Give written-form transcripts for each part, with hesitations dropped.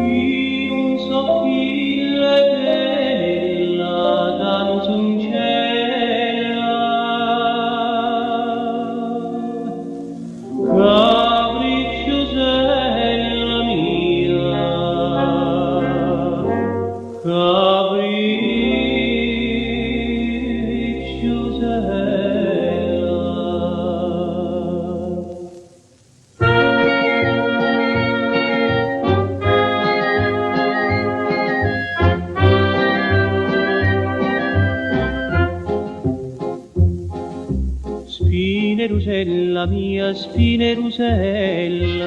in un sottile della danzoncella, capricciosella mia, Spinerusella mia, Spinerusella,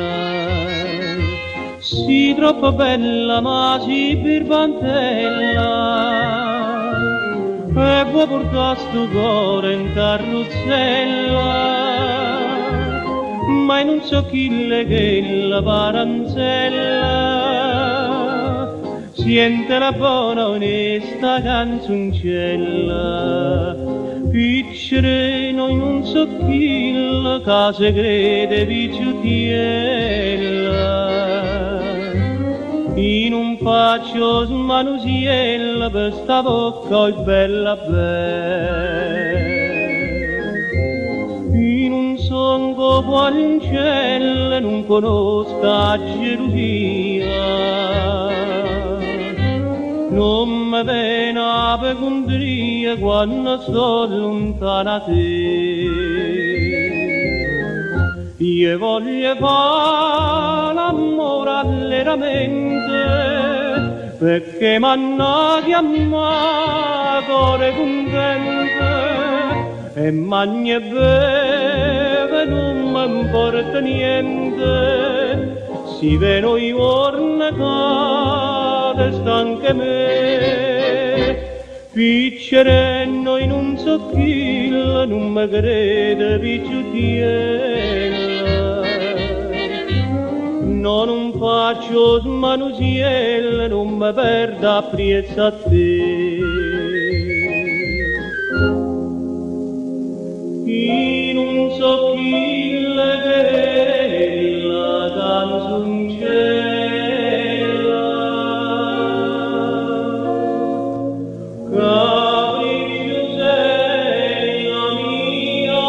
sì troppo bella ma sì birbantella, e vuoi portare sto cuore in carrozzella, ma non so chi che la paranzella, siente la buona onesta canzoncella, piccerino in un socchillo, che segrete picciutiella, in un faccio smanusiella, per sta bocca è bella bella, in un sonco qualincello non conosca gelosia, non mi viene a pecondria quando sto lontana da te. Io voglio fare l'amore allegramente, perché m'hanno chiamato cuore contento, e mangia e beve non mi importa niente, si vedono i giorni che stanche me, piccereno in un socchillo, non mi crede picciutiella, no, non faccio smanusiella, non mi perda appresso a te. In un socchillo della canzoncella, capricciosella mia,